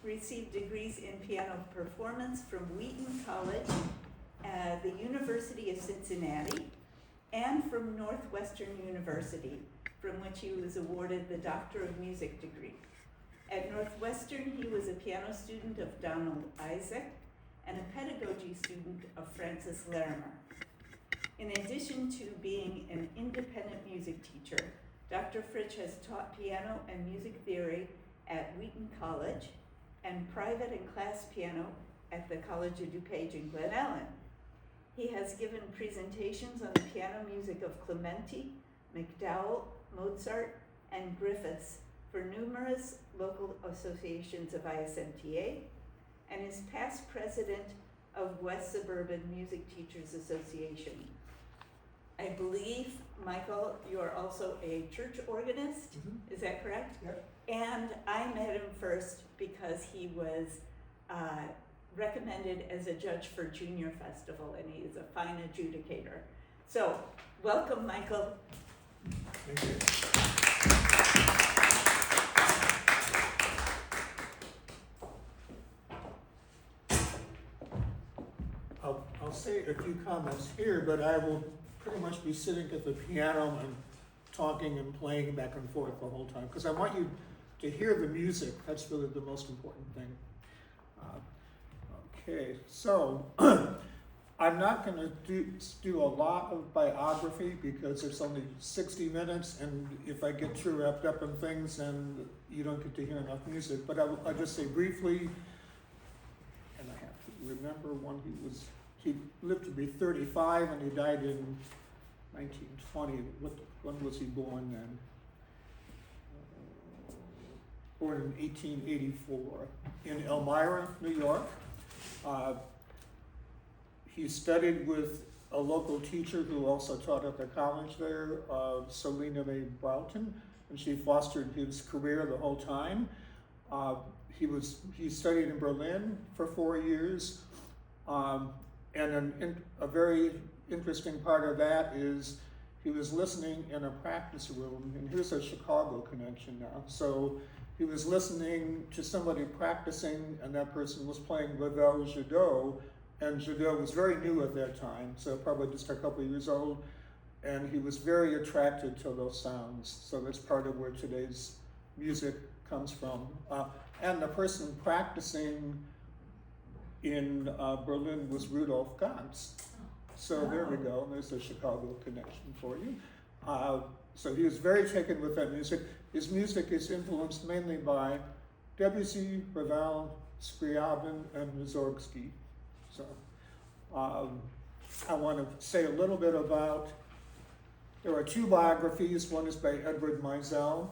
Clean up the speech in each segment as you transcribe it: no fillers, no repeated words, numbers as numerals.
received degrees in piano performance from Wheaton College, the University of Cincinnati, and from Northwestern University, from which he was awarded the Doctor of Music degree. At Northwestern, he was a piano student of Donald Isaac and a pedagogy student of Francis Larimer. In addition to being an independent music teacher, Dr. Fritsch has taught piano and music theory at Wheaton College and private and class piano at the College of DuPage in Glen Ellen. He has given presentations on the piano music of Clementi, MacDowell, Mozart, and Griffes for numerous local associations of ISMTA, and is past president of West Suburban Music Teachers Association. I believe, Michael, you are also a church organist, Is that correct? Yep. And I met him first because he was recommended as a judge for Junior Festival, and he is a fine adjudicator. So, welcome, Michael. Thank you. I'll say a few comments here, but I will pretty much be sitting at the piano and talking and playing back and forth the whole time, because I want you to hear the music. That's really the most important thing. Okay, so I'm not going to do a lot of biography because it's only 60 minutes, and if I get too wrapped up in things, then you don't get to hear enough music. But I'll just say briefly, and I have to remember when he lived to be 35 and he died in 1920. When was he born then? Born in 1884 in Elmira, New York. He studied with a local teacher who also taught at the college there, Selina Mae Broughton, and she fostered his career the whole time. He studied in Berlin for 4 years, and a very interesting part of that is he was listening in a practice room, and here's a Chicago connection now. So he was listening to somebody practicing, and that person was playing Ravel Jadot, and Jadot was very new at that time, so probably just a couple of years old, and he was very attracted to those sounds. So that's part of where today's music comes from. And the person practicing in Berlin was Rudolf Ganz. So there we go, there's a Chicago connection for you. So he was very taken with that music. His music is influenced mainly by Debussy, Ravel, Scriabin, and Mussorgsky. So I want to say a little bit about, there are 2 biographies. One is by Edward Meisel.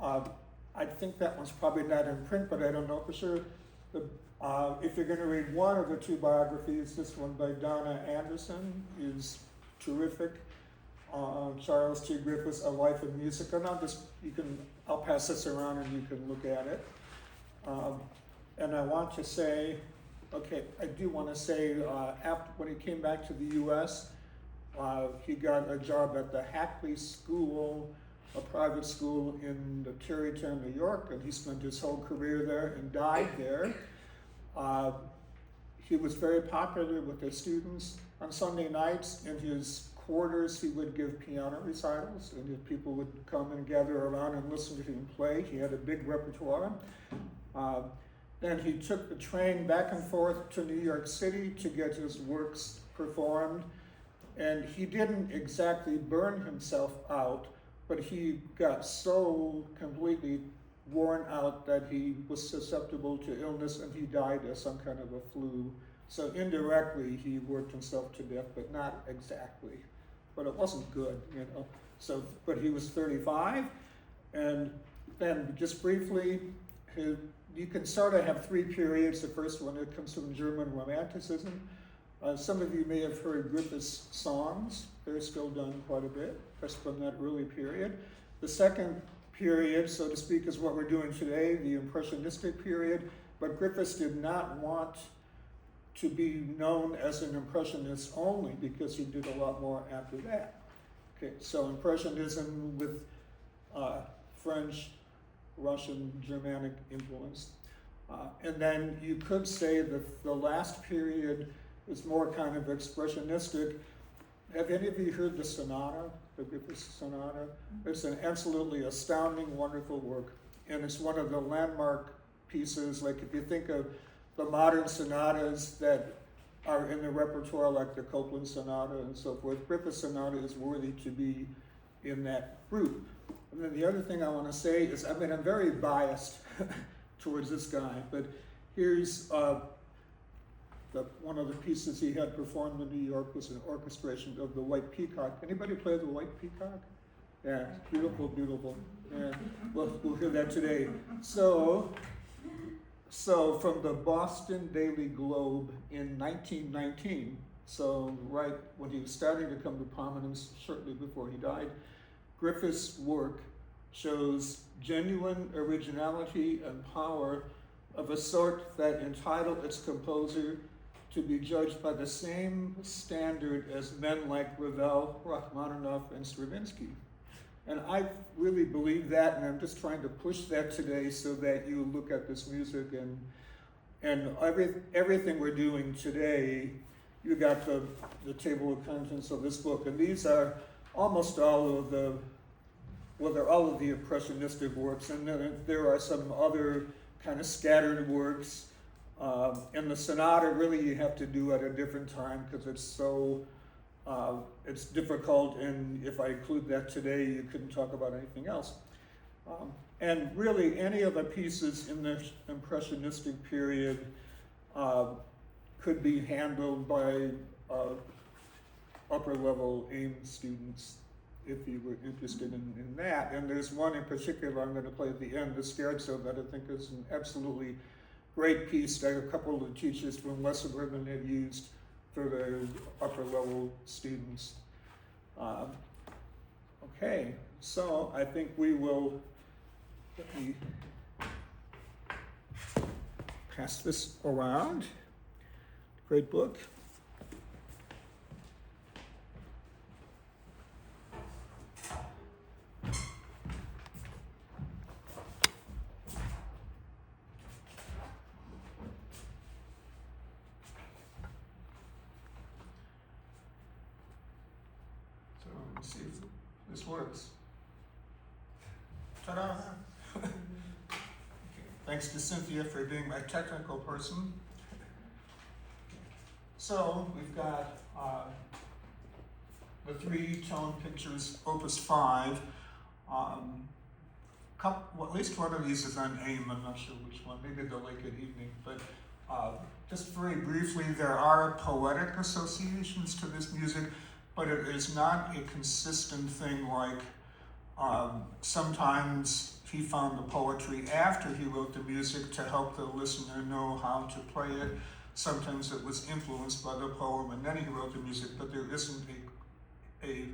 I think that one's probably not in print, but I don't know for sure. If you're going to read one of the 2 biographies, this one by Donna Anderson is terrific. Charles T. Griffes, A Life in Music. And I'll pass this around and you can look at it. And I want to say, I do want to say, after when he came back to the U.S., he got a job at the Hackley School, a private school in Tarrytown, New York, and he spent his whole career there and died there. He was very popular with the students. On Sunday nights in his quarters, he would give piano recitals, and people would come and gather around and listen to him play. He had a big repertoire. Then he took the train back and forth to New York City to get his works performed. And he didn't exactly burn himself out, but he got so completely worn out that he was susceptible to illness, and he died of some kind of a flu. So indirectly, he worked himself to death, but not exactly. But it wasn't good, you know. So, but he was 35, and then just briefly, you can sort of have 3 periods. The first one, it comes from German Romanticism. Some of you may have heard Griffes songs. They're still done quite a bit. That's from that early period. The second period, so to speak, is what we're doing today, the Impressionistic period. But Griffes did not want to be known as an Impressionist only, because he did a lot more after that. Okay, so Impressionism with French, Russian, Germanic influence. And then you could say that the last period is more kind of expressionistic. Have any of you heard the Sonata, the Griffes Sonata? It's an absolutely astounding, wonderful work. And it's one of the landmark pieces. Like if you think of the modern sonatas that are in the repertoire, like the Copland Sonata and so forth, Griffes Sonata is worthy to be in that group. And then the other thing I want to say is, I mean, I'm very biased towards this guy, but here's one of the pieces he had performed in New York was an orchestration of the White Peacock. Anybody play the White Peacock? Yeah, beautiful, beautiful. Yeah, we'll hear that today. So from the Boston Daily Globe in 1919, so right when he was starting to come to prominence, shortly before he died, Griffes' work shows genuine originality and power of a sort that entitled its composer to be judged by the same standard as men like Ravel, Rachmaninoff, and Stravinsky. And I really believe that, and I'm just trying to push that today so that you look at this music and everything we're doing today. You got the table of contents of this book, and these are almost all of the, well, they're all of the Impressionistic works, and then there are some other kind of scattered works. And the Sonata, really you have to do at a different time because it's so, it's difficult, and if I include that today, you couldn't talk about anything else. And really, any of the pieces in the Impressionistic period could be handled by upper-level AIM students if you were interested in that. And there's one in particular I'm going to play at the end, the Scherzo, that I think is an absolutely great piece that a couple of the teachers from West Suburban have used for their upper-level students. Okay, so I think we will, let me pass this around. Great book. See if this works. Ta-da! Okay. Thanks to Cynthia for being my technical person. So we've got the three-tone pictures, Opus 5. At least one of these is on AIM, I'm not sure which one, maybe the Lake at Evening, but just very briefly, there are poetic associations to this music, but it is not a consistent thing like sometimes he found the poetry after he wrote the music to help the listener know how to play it. Sometimes it was influenced by the poem and then he wrote the music, but there isn't a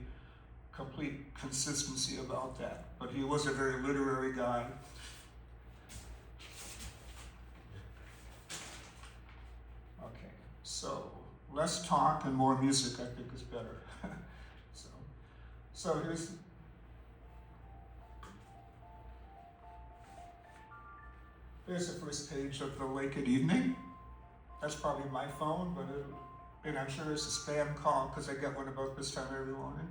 complete consistency about that. But he was a very literary guy. Okay, so less talk and more music I think is better. So here's the first page of the Lake at Evening. That's probably my phone, but and I'm sure it's a spam call because I get one about this time every morning.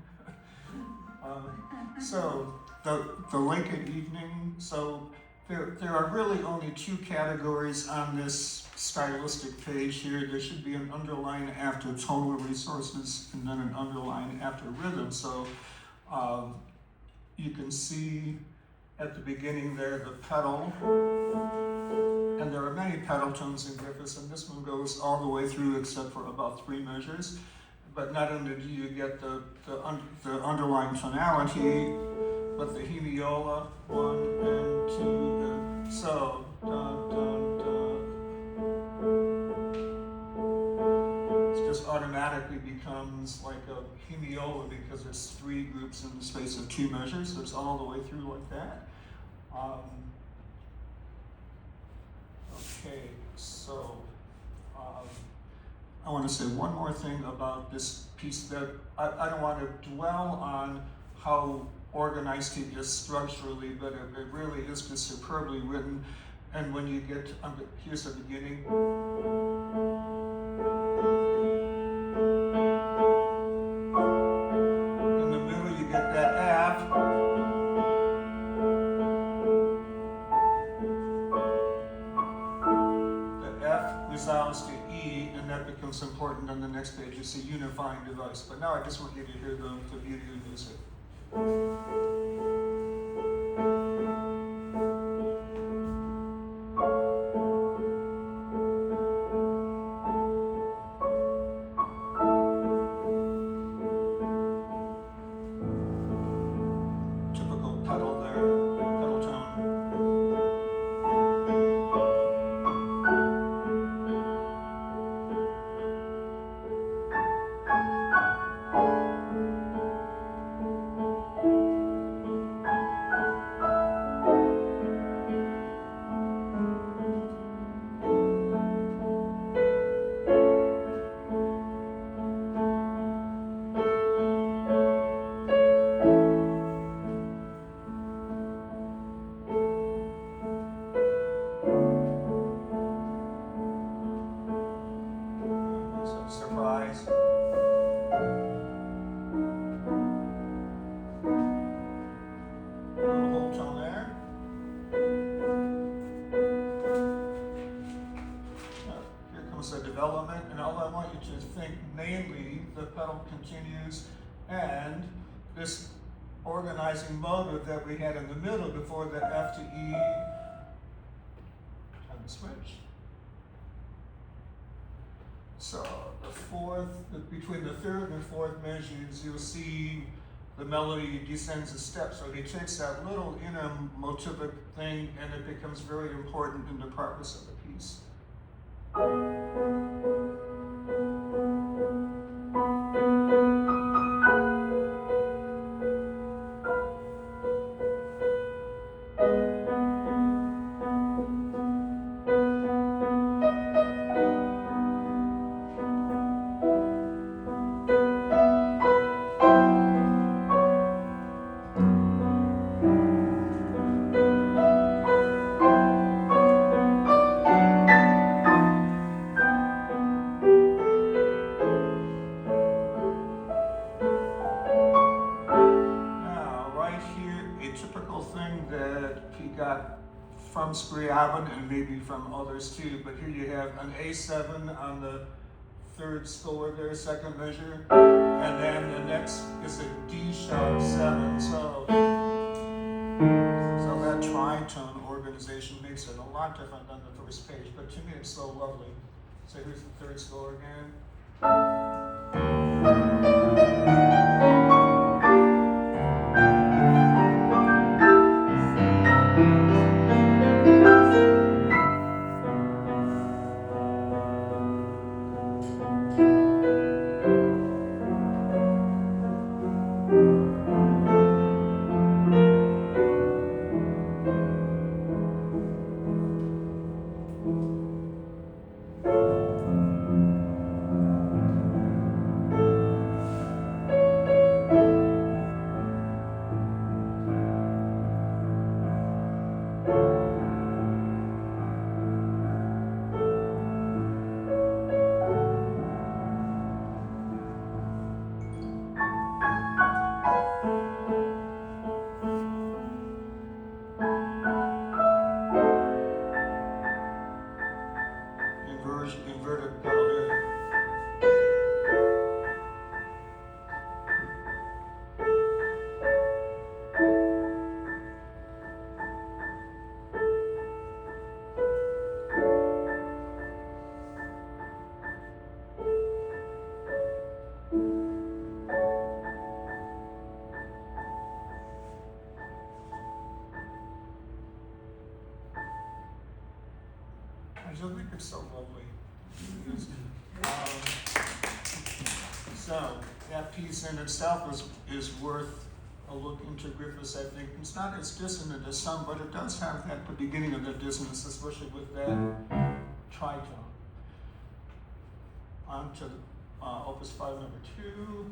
So the Lake at Evening. So there are really only two categories on this stylistic page here. There should be an underline after tonal resources and then an underline after rhythm. So you can see at the beginning there the pedal, and there are many pedal tones in Griffes, and this one goes all the way through except for about 3 measures. But not only do you get the underlying tonality, but the hemiola, 1 and 2, and so dun, dun, dun. It just automatically becomes like a hemiola because it's 3 groups in the space of 2 measures, so it's all the way through like that. Okay, so I want to say one more thing about this piece that I don't want to dwell on how organized he is structurally, but it really is just superbly written. And when you get, here's the beginning. In the middle you get that F. The F resounds to E, and that becomes important on the next page. It's a unifying device. But now I just want you to hear the beauty of the music. Continues, and this organizing motive that we had in the middle before the F to E, time to switch. So the fourth, between the third and fourth measures, you'll see the melody descends a step. So he takes that little inner motivic thing and it becomes very important in the progress of the piece. From Scriabin and maybe from others too, but here you have an A7 on the third score there, second measure, and then the next is a D sharp 7. So that tritone organization makes it a lot different than the first page, but to me it's so lovely. So here's the third score again. Inverted pedal here. I just think it's so lovely. So that piece in itself is worth a look into Griffes, I think. It's not as dissonant as some, but it does have that the beginning of the dissonance, especially with that tritone. On to Opus 5, number 2,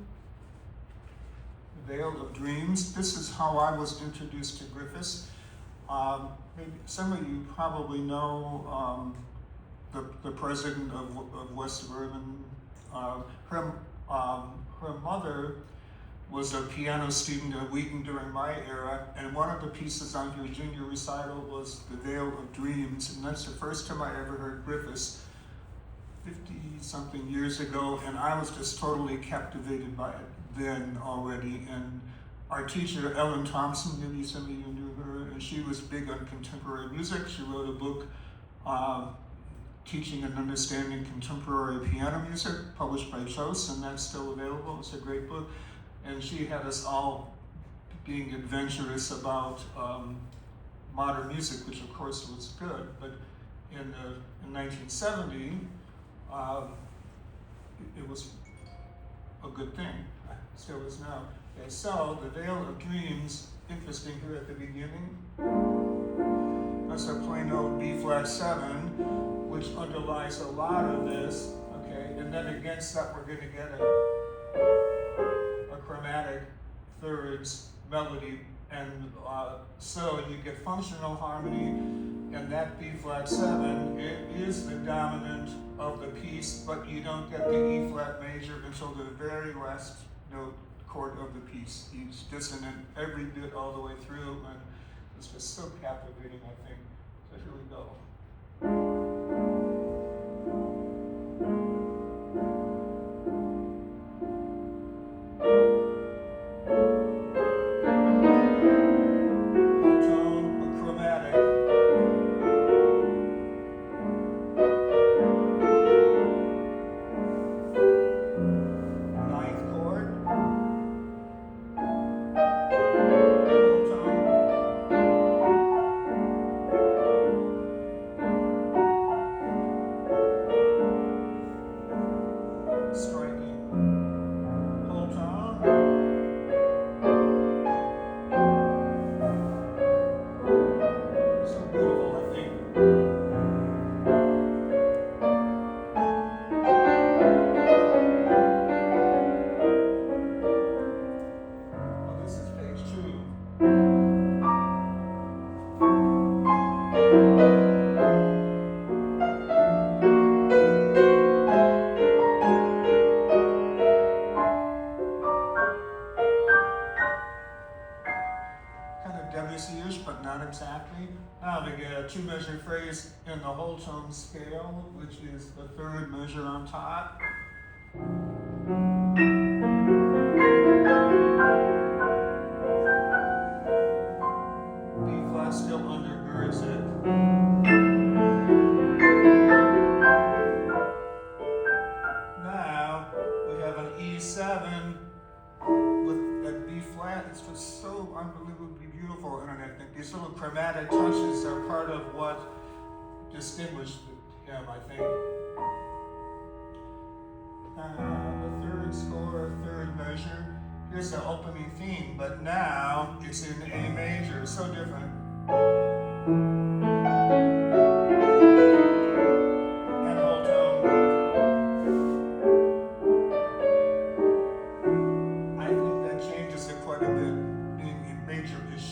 Veil of Dreams. This is how I was introduced to Griffes. maybe some of you probably know the president of West Berlin. Her mother was a piano student at Wheaton during my era, and one of the pieces on her junior recital was The Veil of Dreams, and that's the first time I ever heard Griffes 50-something years ago, and I was just totally captivated by it then already. And our teacher, Ellen Thompson, maybe some of you knew her, and she was big on contemporary music. She wrote a book teaching and understanding contemporary piano music, published by Chose, and that's still available. It's a great book. And she had us all being adventurous about modern music, which of course was good. But in 1970, it was a good thing. Still is now. Okay, so The Veil of Dreams, interesting here at the beginning. That's a plain old B-flat 7, which underlies a lot of this, okay? And then against that, we're going to get a chromatic thirds melody. And so you get functional harmony, and that B-flat 7, it is the dominant of the piece, but you don't get the E-flat major until the very last note chord of the piece. It's dissonant every bit all the way through, and it's just so captivating, I think. So here we go. But not exactly. Now we get a two-measure phrase in the whole tone scale, which is the third measure on top. B-flat still undergirds it. Now we have an E7 with a B-flat. It's just so unbelievably beautiful, and I think these little chromatic touches are part of what distinguished him, I think. The third score, third measure. Here's the opening theme, but now it's in A major, so different. And whole tone. I think that changes it quite a bit, being in major-ish.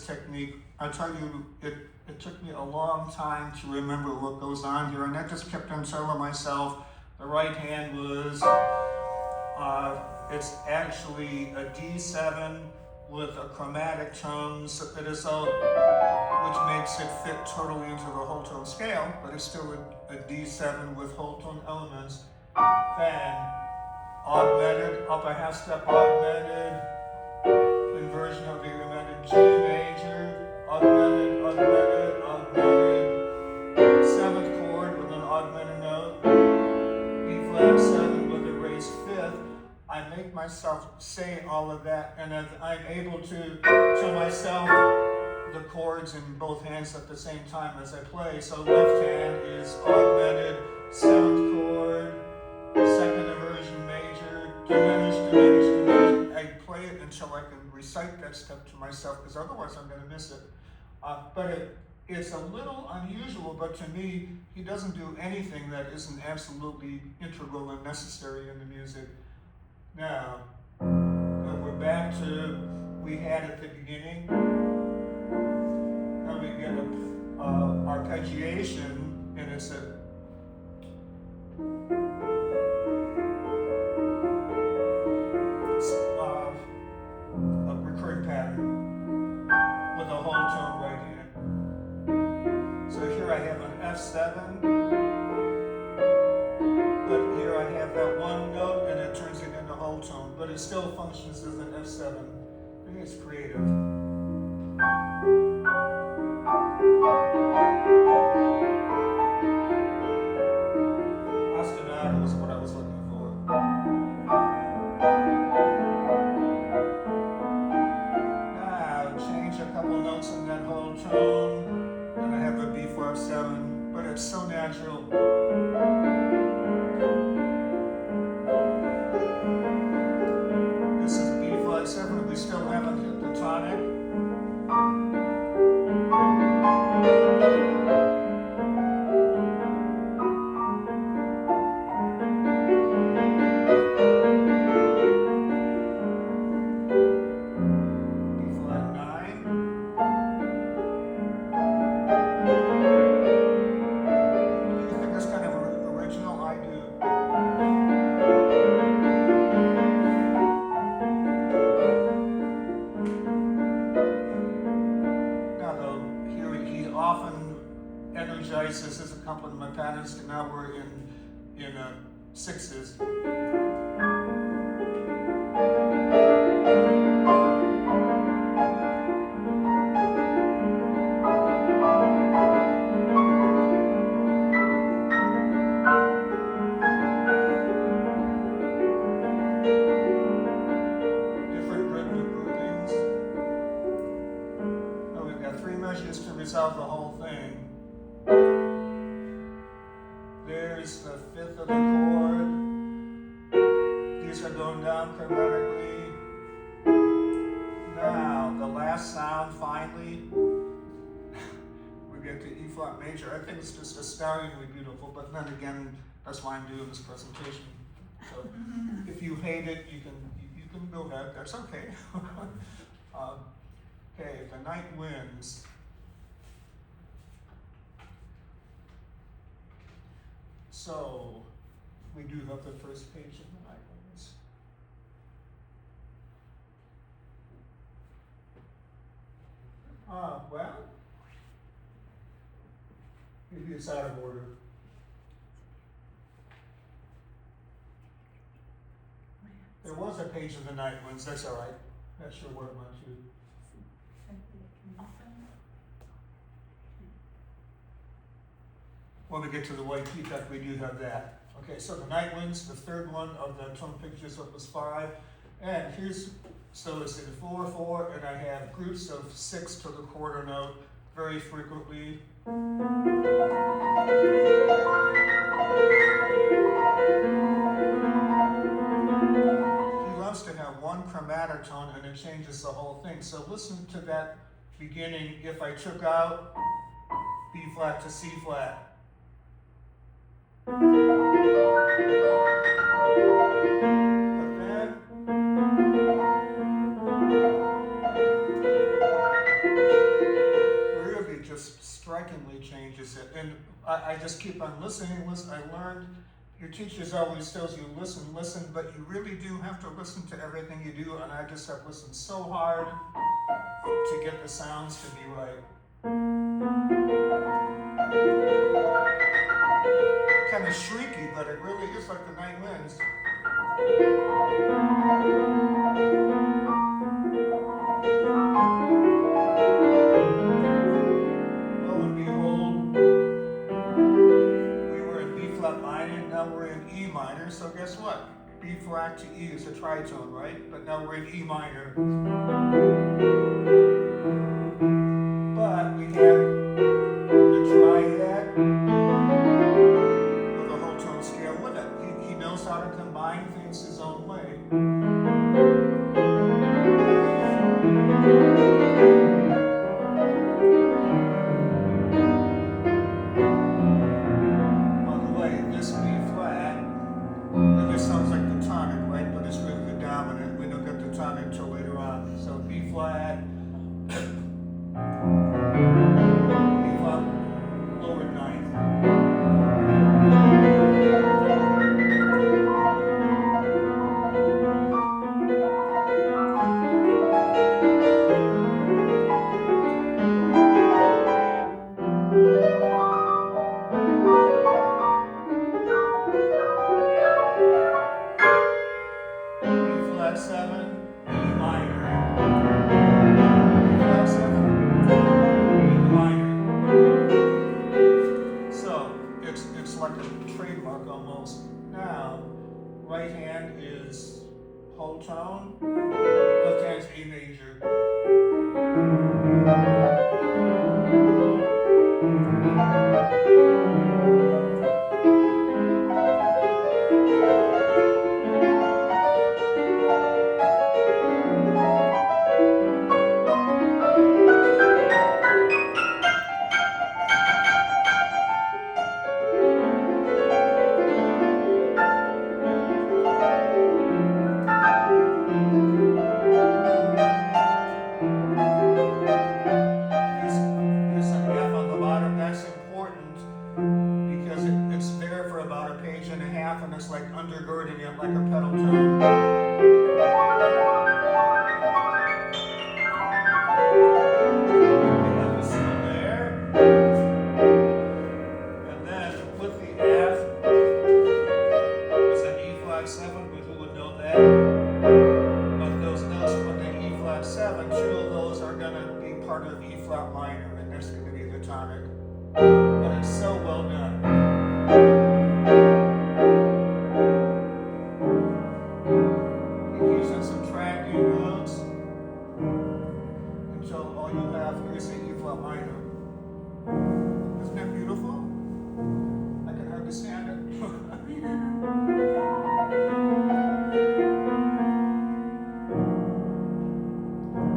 Technique. I tell you, it took me a long time to remember what goes on here, and I just kept on telling myself the right hand was, it's actually a D7 with a chromatic tone, so it is a which makes it fit totally into the whole tone scale, but it's still a D7 with whole tone elements. Then augmented, up a half step, augmented, inversion of the augmented G major, augmented, augmented, augmented, seventh chord with an augmented note, B flat 7 with a raised fifth. I make myself say all of that, and as I'm able to tell myself the chords in both hands at the same time as I play. So left hand is augmented, seventh chord, second inversion major, diminished, diminished, diminished. I play it until I can recite that step to myself, because otherwise I'm going to miss it. But it's a little unusual, but to me, he doesn't do anything that isn't absolutely integral and necessary in the music. Now, we're back to we had at the beginning. Now we get an arpeggiation, and it's a recurring pattern with a whole tone right in it. So here I have an F7, but here I have that one note, and it turns it into whole tone, but it still functions as an F7. I think it's creative. Ostinato was what I was looking for. Now, change a couple notes in that whole tone, and I have a B flat 7, but it's so natural. This is B flat 7, we still haven't hit the tonic. Energizes his accompaniment patterns, and now we're in sixes. Different rhythmic groupings. Oh, we've got 3 measures to resolve the whole thing. There's the fifth of the chord. These are going down chromatically. Now, the last sound, finally, we get to E flat major. I think it's just astoundingly beautiful, but then again, that's why I'm doing this presentation. So, if you hate it, you can go ahead. That's okay. Okay, the night winds. So, we do have the first page of the night winds. Well, maybe it's out of order. There was a page of the night winds, that's all right. Not sure where it went to. When we get to the white peacock, we do have that. Okay, so the night winds, the third one of the tone pictures, opus 5. And here's, so it's in 4/4, and I have groups of 6 to the quarter note very frequently. He loves to have one chromatic tone, and it changes the whole thing. So listen to that beginning if I took out B flat to C flat. But then, really just strikingly changes it. And I just keep on listening. I learned, your teachers always tells you listen, but you really do have to listen to everything you do, and I just have listened so hard to get the sounds to be right. Kind of shrieky, but it really is like the night winds. Lo and behold, we were in B flat minor, now we're in E minor, so guess what? B flat to E is a tritone, right? But now we're in E minor. But we have the triad with a whole tone scale with it. He knows how to combine things his own way. By the way, this B flat, this sounds like the tonic, right? But it's really the dominant. We don't get the tonic till later on. So B flat, lower ninth. B flat 7, E minor. B flat 7, E minor. So it's like a trademark almost. Now, right hand is whole tone, left hand's A major. There's a F on the bottom. That's important because it's there for about a page and a half, and it's like undergirding it like a pedal tone. The F is still there, and then with the F is an E flat 7. Who would know that? But those notes with the E flat 7, 2 of those are going to be part of E flat minor, and that's going to be the tonic. But it's so well done. He keeps on subtracting notes until all you have here is an E flat minor. Isn't that beautiful? I can hardly stand it.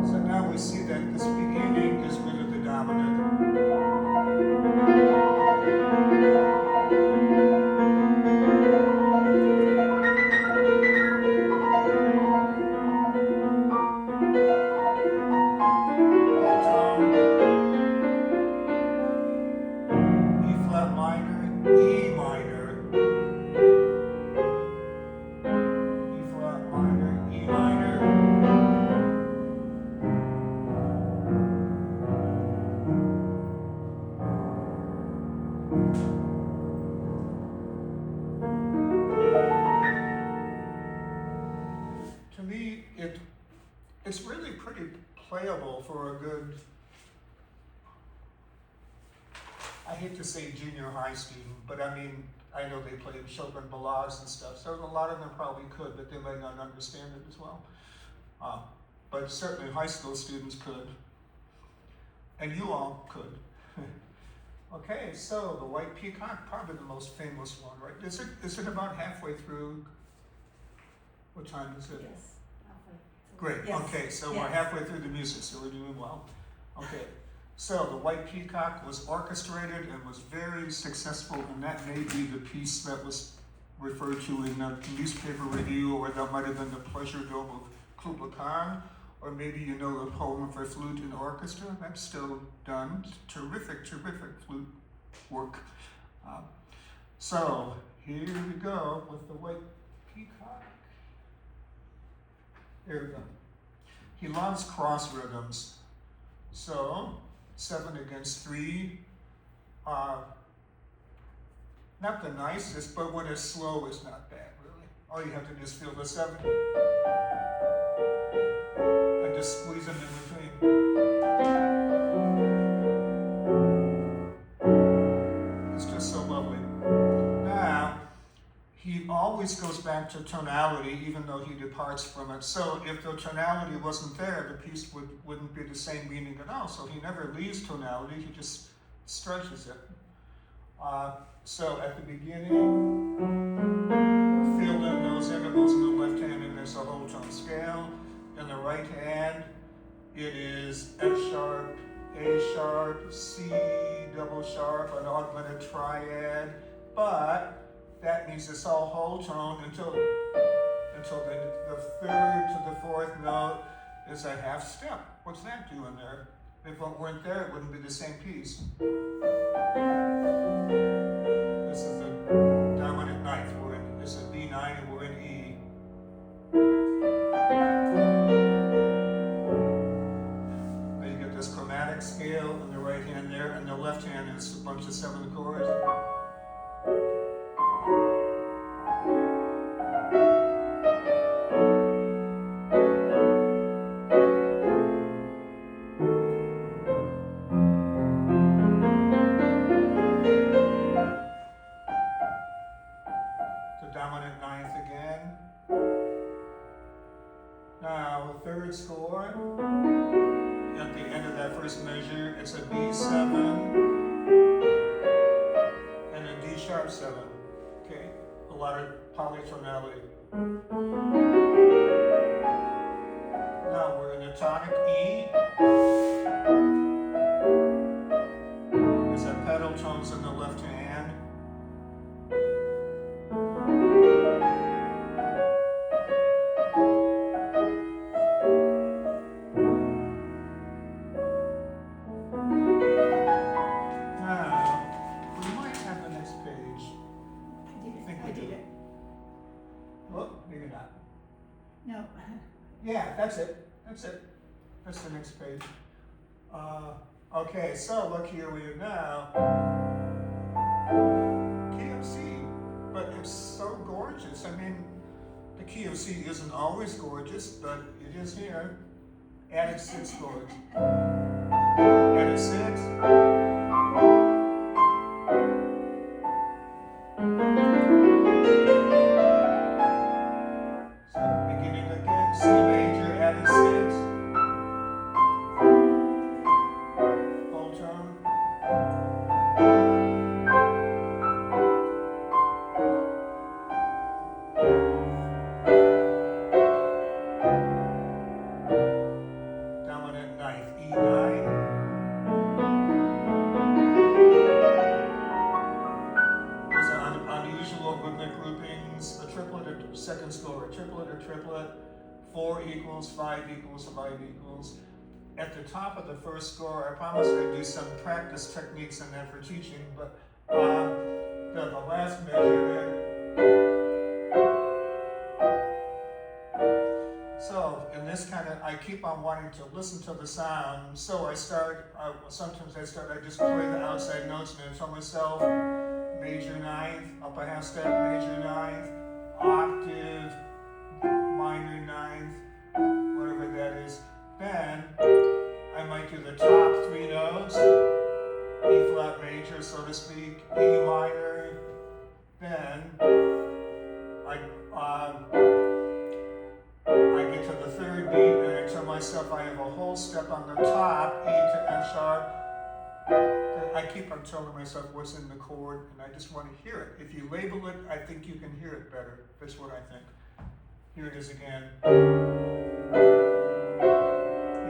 So now we see that this beginning is really the dominant. Whole tone, E flat minor, E minor, E flat minor, E minor. To me, it's really pretty playable for a good, I hate to say junior high student, but I mean, I know they play Chopin ballades and stuff, so a lot of them probably could, but they might not understand it as well. But certainly high school students could, and you all could. Okay, so the White Peacock, probably the most famous one, right? Is it about halfway through? What time is it? Yes. halfway. Great, Yes. okay, so Yes. we're halfway through the music, so we're doing well. Okay, so the White Peacock was orchestrated and was very successful, and that may be the piece that was referred to in a newspaper review, or that might have been the Pleasure Dome of Kubla Khan, or maybe you know the poem for flute and orchestra. That's still done. Terrific, terrific flute work. So here we go with the White Peacock. There we go. He loves cross rhythms. So 7 against 3. Not the nicest, but when it's slow, it's not bad, really. All you have to do is feel the 7 and just squeeze them in between. It's just so lovely. Now, he always goes back to tonality, even though he departs from it. So if the tonality wasn't there, the piece wouldn't be the same meaning at all. So he never leaves tonality, he just stretches it. So at the beginning, fill in those intervals in the left hand, and there's a whole tone scale. In the right hand, it is F sharp, A sharp, C double sharp, an augmented triad, but that means it's all whole tone until the third to the fourth note is a half step. What's that doing there? If it weren't there, it wouldn't be the same piece. This is the dominant ninth. This is B9 and we're in E. Then you get this chromatic scale in the right hand there, and the left hand is a bunch of 7 chords. Dominant ninth again. Now, the third score, at the end of that first measure, it's a B7 and a D sharp 7. Okay, a lot of polytonality. Now we're in the tonic E. There's a pedal tones in the left hand. Yeah, that's it. That's the next page. Okay, so look here we are now. Key of C, but it's so gorgeous. I mean, the key of C isn't always gorgeous, but it is here. Added 6 chords. Added 6. Second score, a triplet or triplet, 4 equals, 5 equals, 5 equals. At the top of the first score, I promised I'd do some practice techniques in there for teaching, but the last measure there. So in this kind of, I keep on wanting to listen to the sound, so I start, sometimes I just play the outside notes and I tell myself, major ninth, up a half step, major ninth, octave, minor ninth, whatever that is. Then I might do the top 3 notes, E flat major, so to speak, E minor. Then I get to the 3rd beat and I tell myself I have a whole step on the top, E to F sharp. I keep on telling myself what's in the chord, and I just want to hear it. If you label it, I think you can hear it better. That's what I think. Here it is again.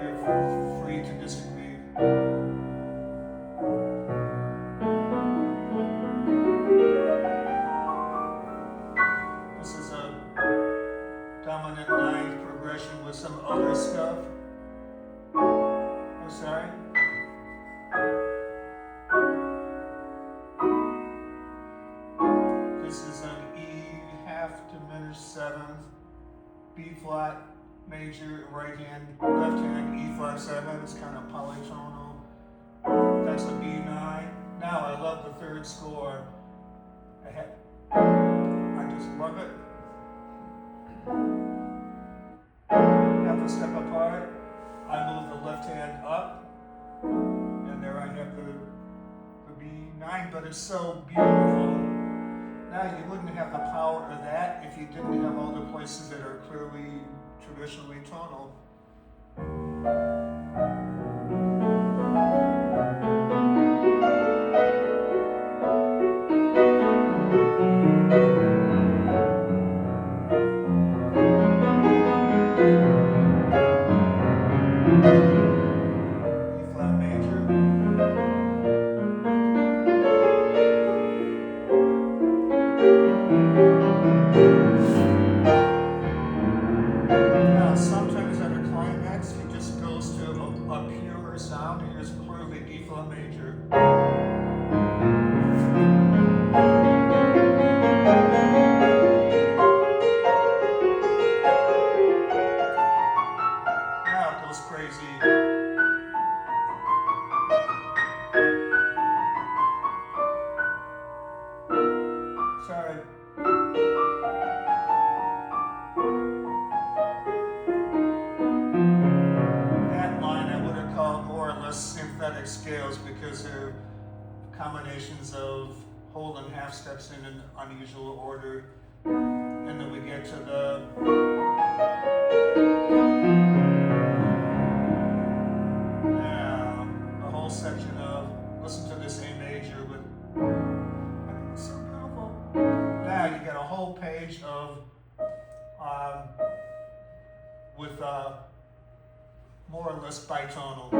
You're free to disagree. This is a dominant ninth progression with some other stuff. Oh, sorry. This is an E half diminished 7th, B flat major, right hand, left hand, E flat 7. It's kind of polytonal. that's a B9. Now I love the third score. I just love it. Half a step apart, I move the left hand up, and there I have the B9, but it's so beautiful. Now you wouldn't have the power of that if you didn't have all the places that are clearly traditionally tonal. Scales because they're combinations of whole and half steps in an unusual order, and then we get to now a whole section of listen to this A major with it's so beautiful. Now you get a whole page of with more or less bitonal.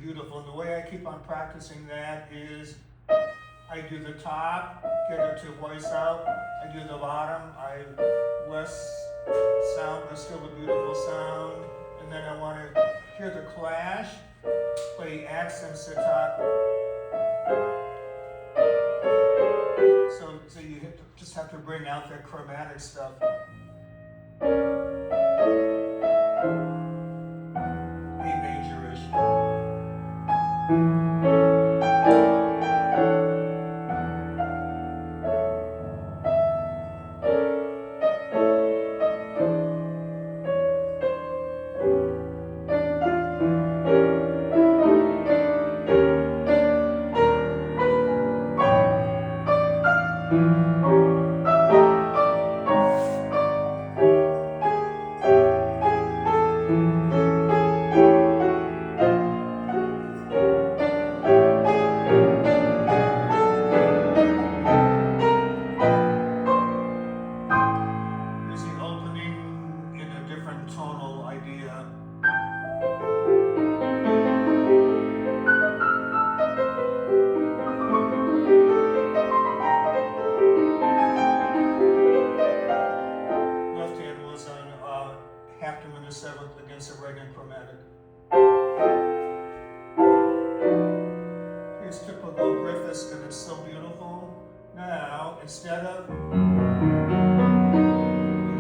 Beautiful, and the way I keep on practicing that is I do the top, get it to voice out, I do the bottom, I less sound but still a beautiful sound, and then I want to hear the clash, play accents at top. So you just have to bring out that chromatic stuff. Here's typical Griffes, and it's so beautiful. Now, instead of,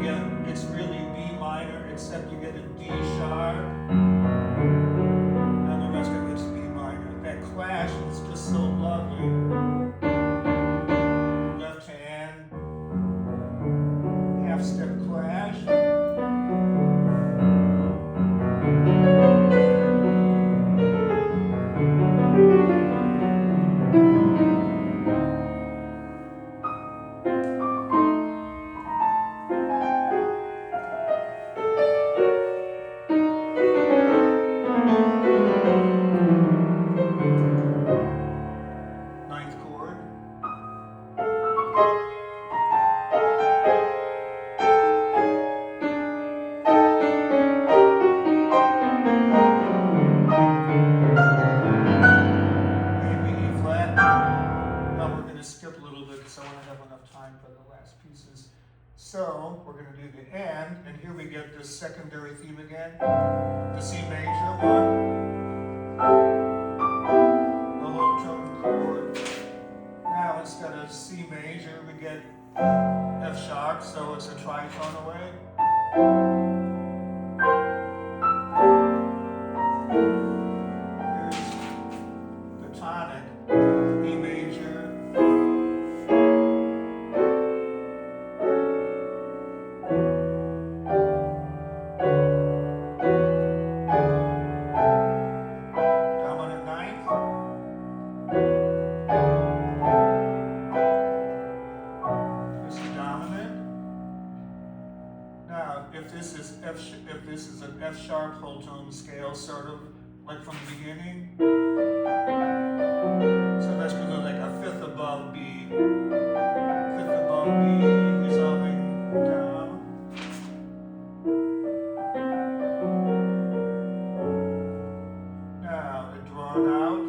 again, it's really B minor, except you get a D sharp, and the rest of it's B minor. That clash is just so lovely. Left hand, half step clash. So we're going to do the end, and here we get this secondary theme again, the C major one, the get F sharp, so it's a tritone away. Here's the tonic, E major. Dominant ninth. This is dominant. Now, if this is an F sharp whole tone scale, sort of like from the beginning, so that's really like a fifth above B. Fifth above B, resolving down. Now, it drawn out.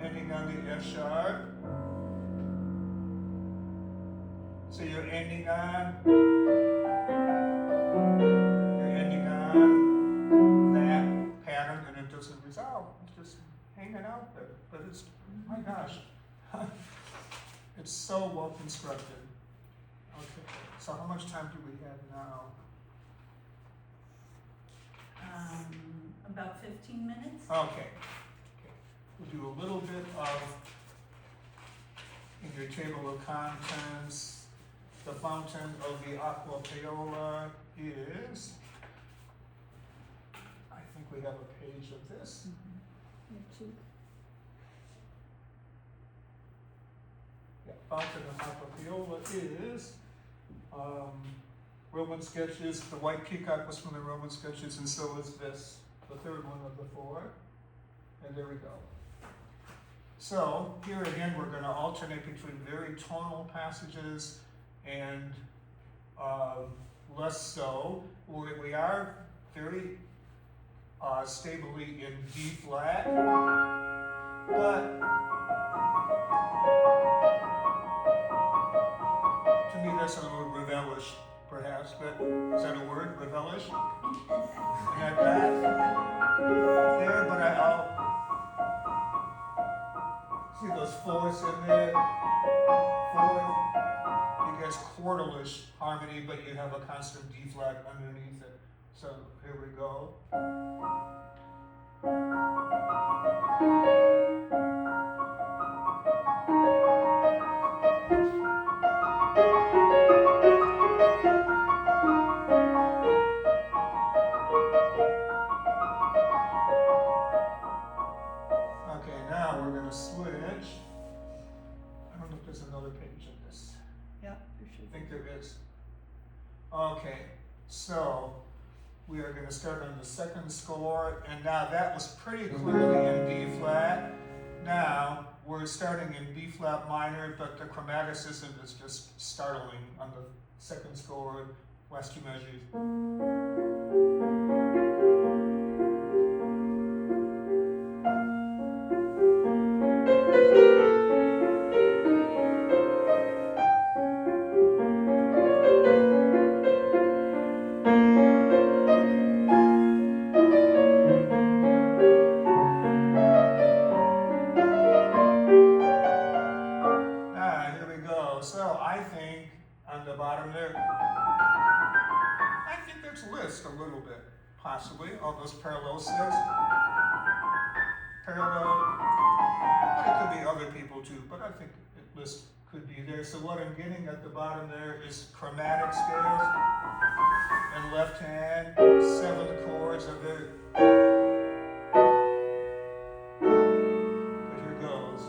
Ending on the F sharp. So you're ending on that pattern, and it doesn't resolve. It's just hanging out there. But it's, my gosh, it's so well constructed. Okay, so how much time do we have now? About 15 minutes. Okay. We'll do a little bit of, in your table of contents, the fountain of the aqua paola is, I think we have a page of this. Yeah, fountain of aqua paola is Roman sketches. The white peacock was from the Roman sketches, and so is this, the third one of the four. And there we go. So here again, we're going to alternate between very tonal passages and less so. We are very stably in D flat, but to me that's a little Revelish, perhaps. But is that a word, Revelish? Like that there, but I'll see those fourths in there. Fourth. You guys quarterlish harmony, but you have a constant D flat underneath it. So here we go. Okay, now we're going to switch. I don't know if there's another page in this. Yeah, there should I think there is. Okay, so we are going to start on the second score, and now that was pretty clearly in D flat. Now we're starting in B flat minor, but the chromaticism is just startling on the second score, last two measures. A little bit, possibly, all those parallel sets. Parallel, but it could be other people too, but I think it list could be there. So what I'm getting at the bottom there is chromatic scales and left hand, 7 chords of it. But here goes.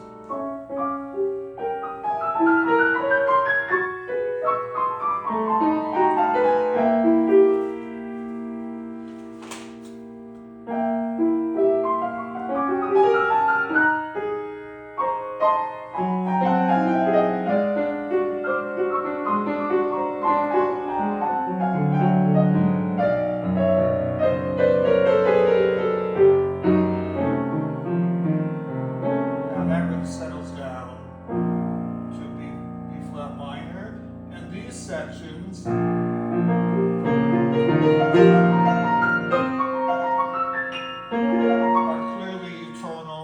Are clearly tonal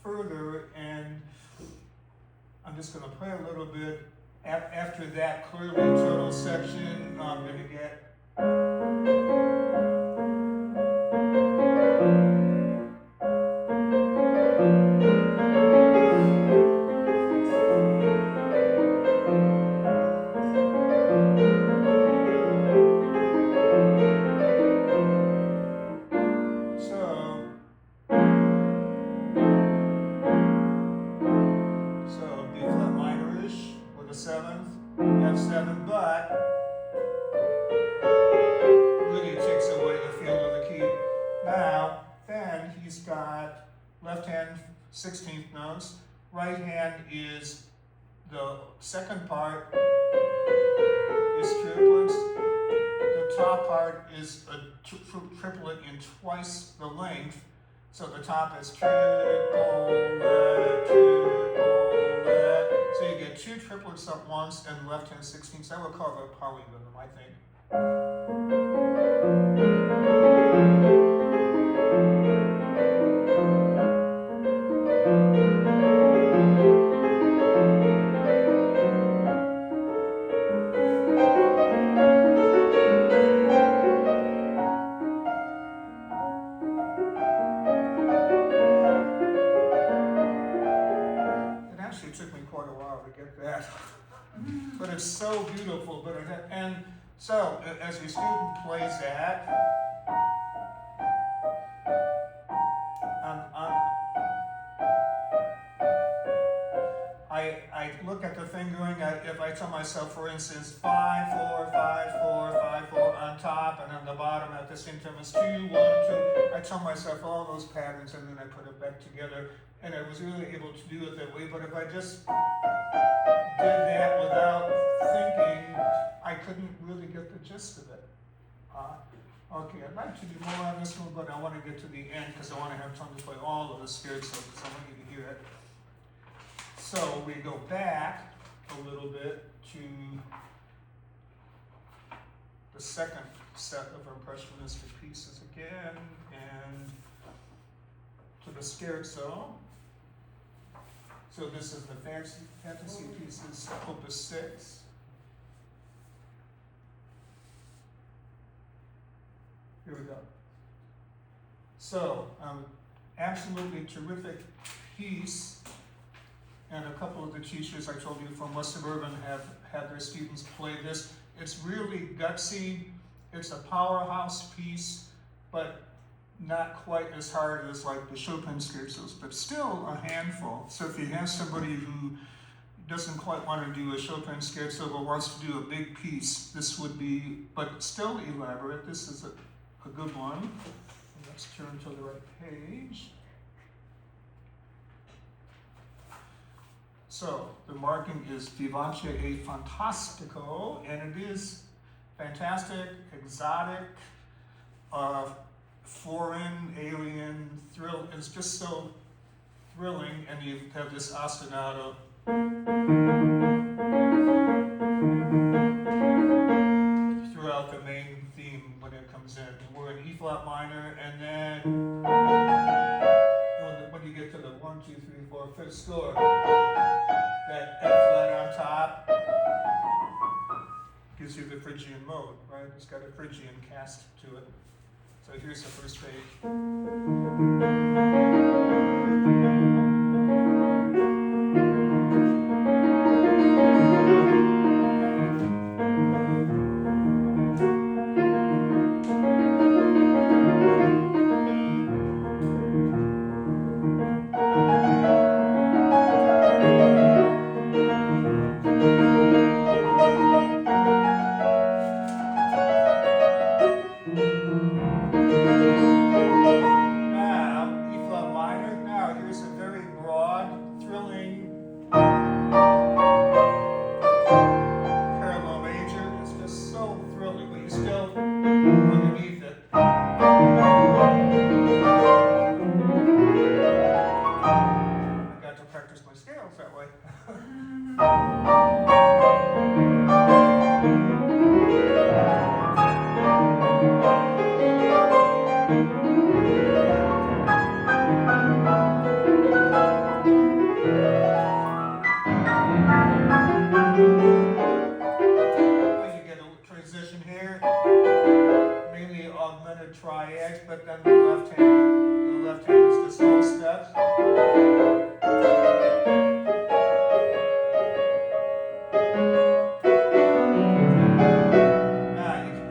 further, and I'm just going to play a little bit. After that clearly tonal section, I'm going to get B flat minorish with a seventh, F7, but really takes away the feel of the key. Now, then he's got left hand 16th notes, right hand is the second part is triplets, the top part is a triplet in twice the length, so the top is triplet, so you get two triplets at once and left hand 16ths. That would call it a polyrhythm, I think. It actually took me quite a while to get that. But it's so beautiful. And so, as your student plays that, I look at the fingering. If I tell myself, for instance, 5, 4, 5, 4, 5, 4 on top, and on the bottom at the same time it's 2, 1, 2. I tell myself all those patterns, and then I put it back together. And I was really able to do it that way. But if I just did that without thinking, I couldn't really get the gist of it. Okay, I'd like to do more on this one, but I want to get to the end because I want to have time to play all of the scherzo because I want you to hear it. So we go back a little bit to the second set of impressionistic pieces again, and to the scherzo. So this is the fantasy pieces, opus 6. Here we go. So, absolutely terrific piece, and a couple of the teachers I told you from West Suburban have had their students play this. It's really gutsy. It's a powerhouse piece, but not quite as hard as like the Chopin scherzos, but still a handful. So if you have somebody who doesn't quite want to do a Chopin scherzo but wants to do a big piece, this would be, but still elaborate. This is a good one. Let's turn to the right page. So the marking is Vivace e Fantastico, and it is fantastic, exotic, foreign, alien, thrill. It's just so thrilling, and you have this ostinato. Throughout the main theme when it comes in. And we're in E flat minor, and then when you get to the 1, 2, 3, 4, 5th score, that F flat on top gives you the Phrygian mode, right? It's got a Phrygian cast to it. So here's the first page.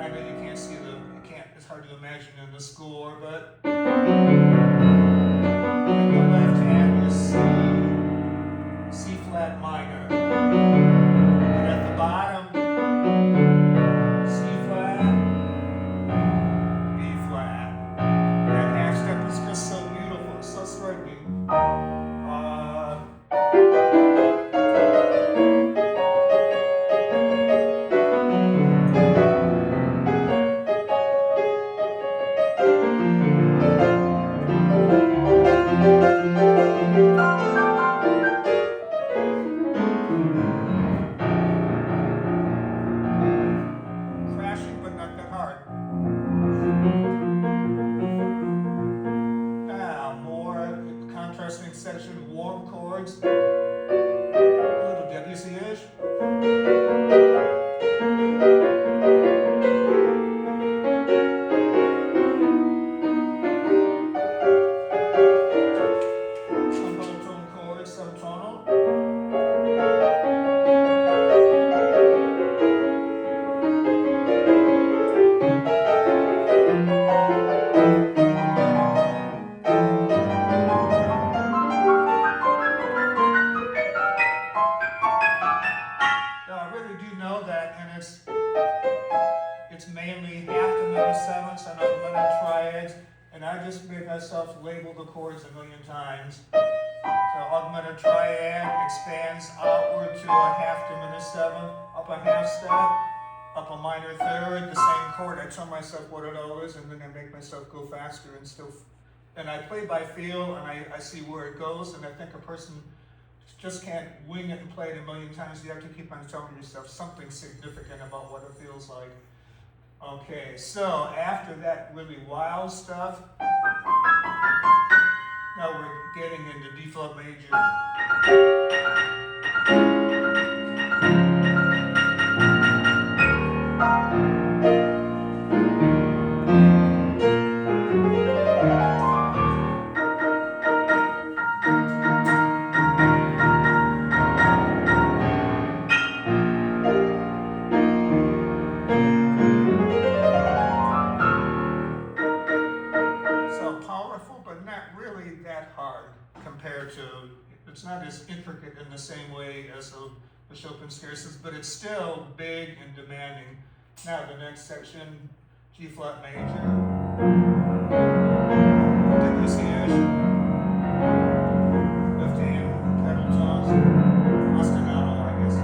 I know you can't see it's hard to imagine in the score, but the left hand is C flat minor. And at the bottom, C flat, B flat. That half step is just so beautiful, so striking. Crashing, but not that hard. Now, more contrasting section, warm chords. A little Debussy-ish. Some whole tone chords, some tonal. Now, I really do know that, and it's mainly half the minor sevenths and augmented triads, and I just made myself label the chords a million times. So augmented triad expands outward to a half diminished seventh, up a half step, up a minor third, the same chord. I tell myself what it all is, and then I make myself go faster and I play by feel, and I see where it goes, and I think a person just can't wing it and play it a million times. You have to keep on telling yourself something significant about what it feels like. Okay, so after that really wild stuff, now we're getting into D flat major. So powerful, but not really that hard compared to, it's not as intricate in the same way as the Chopin scarces, but it's still big and demanding. Now the next section, G flat major. Debussy-ish. Left hand, pedal tones. Ostinato, I guess.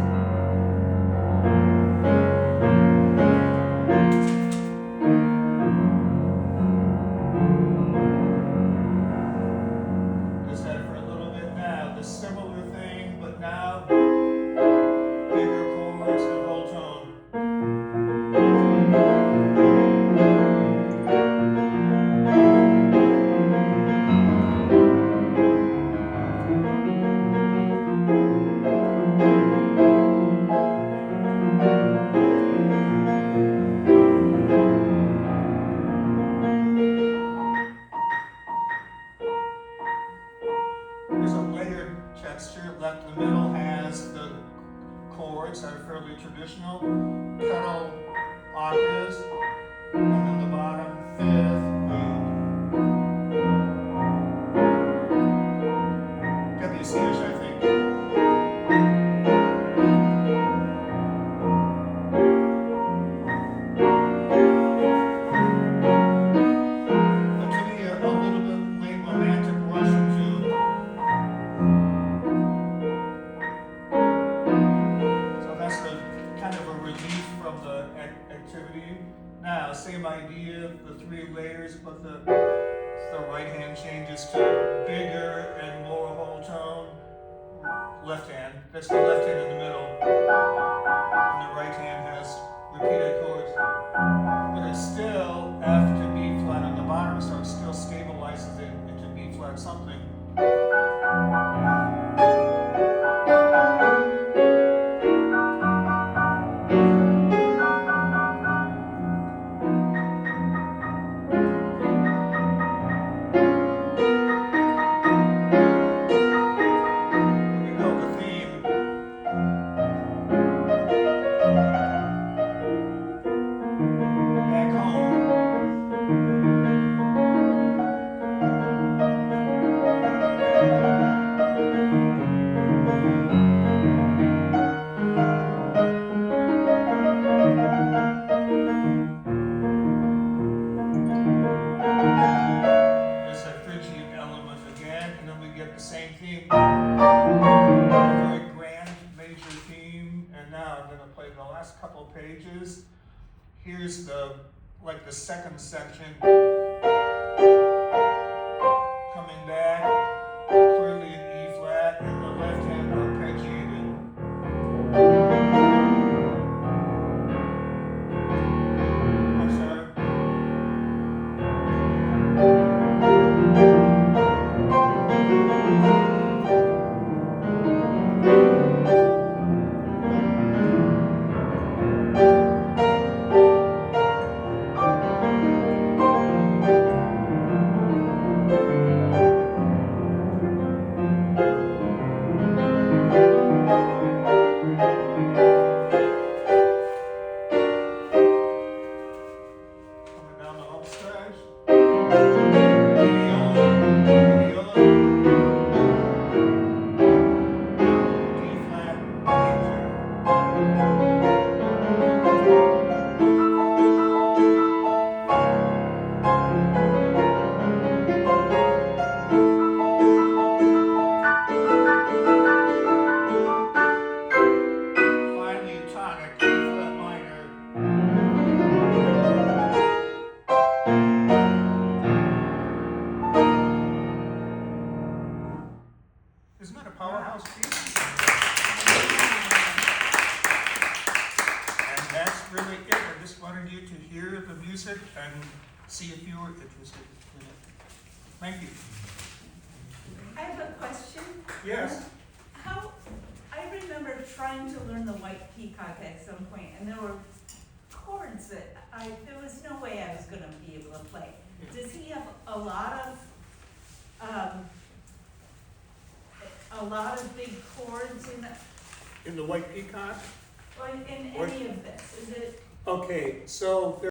Just had it for a little bit now. The similar thing, but now bigger chords and whole tone. There's a layered texture. Left the middle has the chords that are fairly traditional, pedal octaves, and then the bottom fifth, Debussy-ish, I think. But to me, a little bit late romantic Russian too. So that's the kind of a relief from the activity. Now, same idea, the three layers, but the right hand changes to bigger and more whole tone. Left hand, that's the left hand in the middle. And the right hand has repeated chords. But it's still F to B flat on the bottom, so it still stabilizes it into B flat something. theme, a very grand major theme, and now I'm going to play the last couple pages. Here's the second section, coming back clearly in E flat, and the left hand arpeggiated. I'm sorry. Coming down the home stretch. Viola, viola, D flat, major. Finally, a tonic, E flat minor. Isn't that a powerhouse piece? And that's really it. I just wanted you to hear the music and see if you were interested in it. Thank you. I have a question. Yes. I remember trying to learn the White Peacock at some point, and there were chords that there was no way I was gonna be able to play. Does he have a lot of big chords In the White Peacock? in any of this? Is it? Okay, so